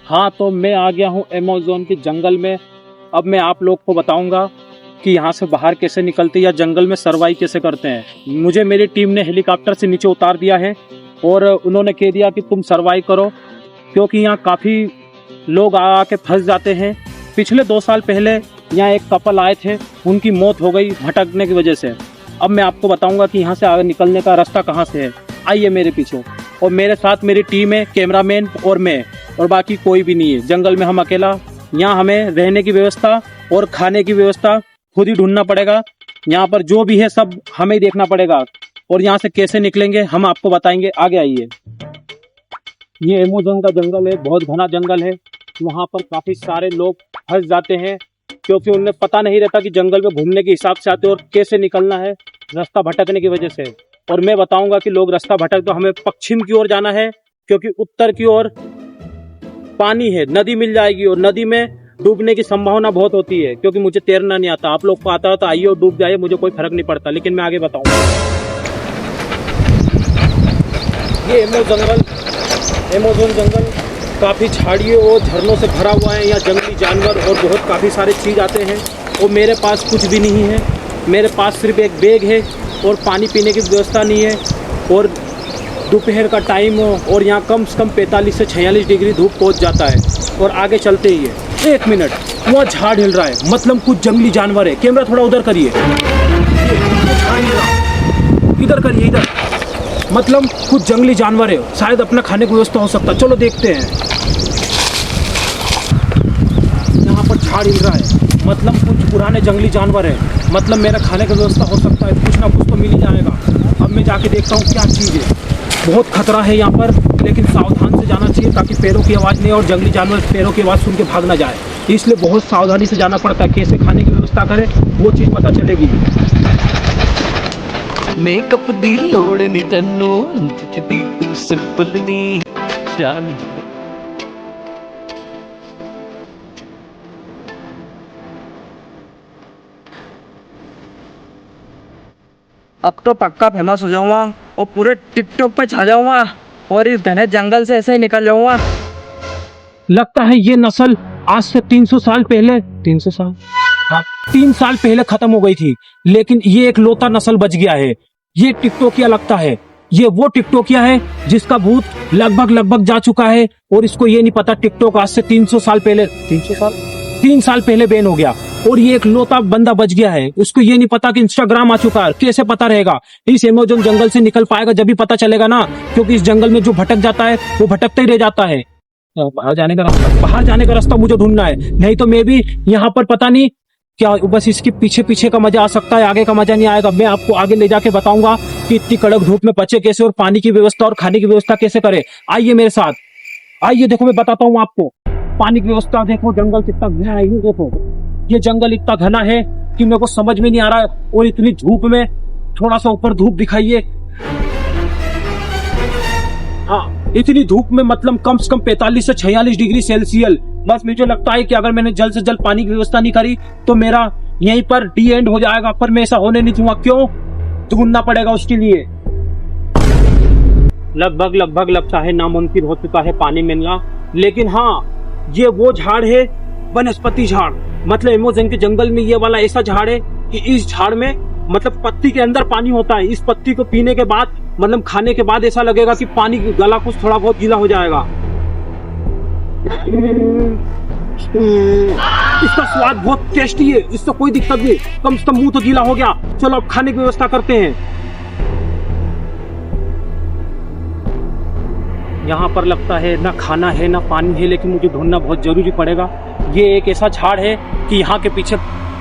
हाँ, तो मैं आ गया हूँ अमेज़न के जंगल में। अब मैं आप लोग को बताऊंगा कि यहाँ से बाहर कैसे निकलते या जंगल में सर्वाइव कैसे करते हैं। मुझे मेरी टीम ने हेलीकॉप्टर से नीचे उतार दिया है और उन्होंने कह दिया कि तुम सर्वाइव करो, क्योंकि यहाँ काफ़ी लोग आके फंस जाते हैं। पिछले 2 साल पहले यहाँ एक कपल आए थे, उनकी मौत हो गई भटकने की वजह से। अब मैं आपको बताऊंगा कि यहाँ से आगे निकलने का रास्ता कहाँ से है। आइए मेरे पीछे। और मेरे साथ मेरी टीम है, कैमरामैन और मैं, और बाकी कोई भी नहीं है। जंगल में हम अकेला। यहाँ हमें रहने की व्यवस्था और खाने की व्यवस्था खुद ही ढूंढना पड़ेगा। यहाँ पर जो भी है सब हमें ही देखना पड़ेगा। और यहाँ से कैसे निकलेंगे हम आपको बताएंगे। आगे आइए। ये अमेज़न का जंगल है, बहुत घना जंगल है। वहाँ पर काफ़ी सारे लोग फंस जाते हैं, क्योंकि उन्हें पता नहीं रहता कि जंगल में घूमने के हिसाब से आते और कैसे निकलना है रास्ता भटकने की वजह से। और मैं बताऊंगा कि लोग रास्ता भटक, तो हमें पश्चिम की ओर जाना है, क्योंकि उत्तर की ओर पानी है, नदी मिल जाएगी और नदी में डूबने की संभावना बहुत होती है। क्योंकि मुझे तैरना नहीं आता, आप लोग को आता हो तो आइए और डूब जाइए, मुझे कोई फर्क नहीं पड़ता। लेकिन मैं आगे बताऊंगा। ये अमेज़न जंगल काफ़ी झाड़ियों और झरनों से भरा हुआ है। यहाँ जंगली जानवर और बहुत काफ़ी सारे चीज़ आते हैं। और मेरे पास कुछ भी नहीं है। मेरे पास सिर्फ एक बैग है और पानी पीने की व्यवस्था नहीं है। और दोपहर का टाइम और यहाँ कम से कम 45 से 46 डिग्री धूप पहुँच जाता है। और आगे चलते ही है, 1 मिनट, वहाँ झाड़ हिल रहा है, मतलब कुछ जंगली जानवर है। कैमरा थोड़ा उधर करिए, इधर करिए, इधर, मतलब कुछ जंगली जानवर है। शायद अपना खाने की व्यवस्था हो सकता है। चलो देखते हैं। यहाँ पर झाड़ हिल रहा है, मतलब कुछ पुराने जंगली जानवर है। मतलब मेरा खाने की व्यवस्था हो सकता है, कुछ ना कुछ तो मिल ही जाएगा। अब मैं जाके देखता हूँ क्या चीज़ है। बहुत खतरा है यहाँ पर, लेकिन सावधान से जाना चाहिए ताकि पैरों की आवाज़ नहीं, और जंगली जानवर पैरों की आवाज़ सुन के भाग ना जाए। इसलिए बहुत सावधानी से जाना पड़ता है। कैसे खाने की व्यवस्था करें वो चीज़ पता चलेगी। मेकअप दी लोड़ नी तन्नू दी तू सिंपल नी जान। अब तो पक्का फेमस हो जाऊंगा और पूरे टिकटॉक पे छा जाऊंगा और इस घने जंगल से ऐसे ही निकल जाऊंगा। लगता है ये नस्ल आज से 300 साल पहले, 300 साल, हाँ, 3 साल पहले खत्म हो गई थी। लेकिन ये एक लौता नस्ल बच गया है। ये टिकटोकिया लगता है। ये वो टिकटोकिया है जिसका भूत लगभग जा चुका है, और इसको ये नहीं पता टिकटॉक आज से 300 साल पहले, 3 साल पहले बैन हो गया। और ये एक लौता बंदा बच गया है। उसको ये नहीं पता कि इंस्टाग्राम आ चुका है। कैसे पता रहेगा? इस अमेज़न जंगल से निकल पाएगा जब भी पता चलेगा ना, क्योंकि इस जंगल में जो भटक जाता है वो भटकता ही रह जाता है। बाहर जाने का रास्ता मुझे ढूंढना है, नहीं तो मैं भी यहाँ पर पता नहीं क्या, बस इसके पीछे का मजा आ सकता है, आगे का मजा नहीं आएगा। मैं आपको आगे ले जाके बताऊंगा कि इतनी कड़क धूप में बचे कैसे, और पानी की व्यवस्था और खाने की व्यवस्था कैसे करें। आइए मेरे साथ, आइए, देखो मैं बताता हूँ आपको। पानी की व्यवस्था देखो, जंगल कितना घना है। देखो ये जंगल इतना घना है कि मेरे को समझ में नहीं आ रहा। और इतनी धूप में, थोड़ा सा ऊपर धूप दिखाइए। हाँ, इतनी धूप में मतलब कम से कम 45 से 46 डिग्री सेल्सियस। बस मुझे लगता है कि अगर मैंने जल्द से जल्द पानी की व्यवस्था नहीं करी तो मेरा यहीं पर डी एंड हो जाएगा। पर मैं ऐसा होने नहीं दूंगा। क्यों? ढूंढना पड़ेगा उसके लिए। लगभग लगता है नामुमकिन हो चुका है पानी मिलना। लेकिन हाँ, ये वो झाड़ है, वनस्पति झाड़। मतलब अमेज़न के जंगल में ये वाला ऐसा झाड़ है कि इस झाड़ में मतलब पत्ती के अंदर पानी होता है। इस पत्ती को पीने के बाद, मतलब खाने के बाद ऐसा लगेगा कि पानी गला कुछ थोड़ा बहुत गीला हो जाएगा। इसका स्वाद बहुत टेस्टी है, इससे कोई दिक्कत नहीं। कम से कम मुंह तो गीला हो गया। चलो अब खाने की व्यवस्था करते हैं। यहाँ पर लगता है ना खाना है ना पानी है, लेकिन मुझे ढूंढना बहुत जरूरी पड़ेगा। ये एक ऐसा झाड़ है कि यहाँ के पीछे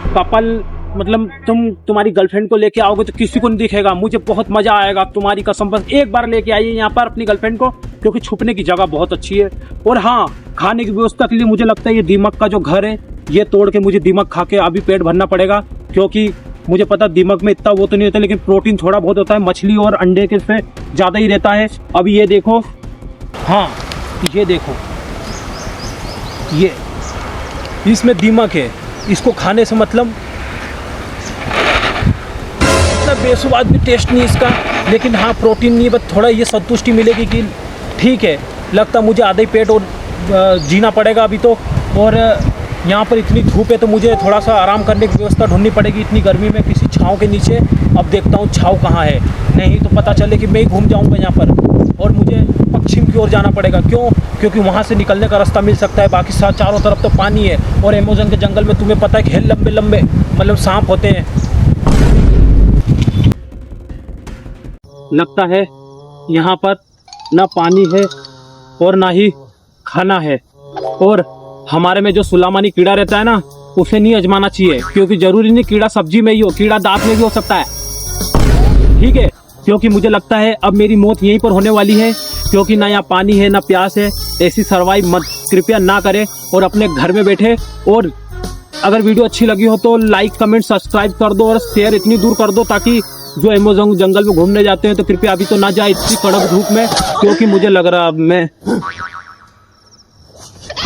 कपल, मतलब तुम्हारी गर्लफ्रेंड को लेके आओगे तो किसी को नहीं दिखेगा। मुझे बहुत मजा आएगा, तुम्हारी कसम। बस एक बार लेके आइए यहाँ पर अपनी गर्लफ्रेंड को, क्योंकि छुपने की जगह बहुत अच्छी है। और हाँ, खाने की व्यवस्था के लिए मुझे लगता है ये दीमक का जो घर है, ये तोड़ के मुझे दीमक खा के अभी पेट भरना पड़ेगा। क्योंकि मुझे पता दीमक में इतना वो तो नहीं होता, लेकिन प्रोटीन थोड़ा बहुत होता है। मछली और अंडे के से ज़्यादा ही रहता है। अब ये देखो, हाँ ये देखो, ये इसमें दीमक है। इसको खाने से मतलब बेसुवाद भी टेस्ट नहीं इसका, लेकिन हाँ प्रोटीन नहीं, बस थोड़ा ये संतुष्टि मिलेगी कि ठीक है। लगता मुझे आधा ही पेट और जीना पड़ेगा अभी तो। और यहाँ पर इतनी धूप है तो मुझे थोड़ा सा आराम करने की व्यवस्था ढूंढनी पड़ेगी इतनी गर्मी में किसी छाँव के नीचे। अब देखता हूँ छाँव कहाँ है, नहीं तो पता चले कि मैं ही घूम जाऊँगा यहाँ पर और मुझे पश्चिम की ओर जाना पड़ेगा। क्यों? क्योंकि वहाँ से निकलने का रास्ता मिल सकता है, बाकी चारों तरफ तो पानी है। और अमेज़न के जंगल में तुम्हें पता है कि लंबे लंबे मतलब सांप होते हैं। लगता है यहाँ पर ना पानी है और ना ही खाना है। और हमारे में जो सुलामानी कीड़ा रहता है ना, उसे नहीं आजमाना चाहिए, क्योंकि जरूरी नहीं कीड़ा सब्जी में ही हो, कीड़ा दांत में भी हो सकता है। ठीक है, क्योंकि मुझे लगता है अब मेरी मौत यहीं पर होने वाली है, क्योंकि ना यहाँ पानी है ना प्यास है। ऐसी सर्वाइव मत कृपया ना करें और अपने घर में बैठे। और अगर वीडियो अच्छी लगी हो तो लाइक कमेंट सब्सक्राइब कर दो और शेयर इतनी दूर कर दो ताकि जो अमेज़न जंगल में घूमने जाते हैं तो कृपया अभी तो ना जाए इतनी कड़क धूप में, क्योंकि मुझे लग रहा है अब मैं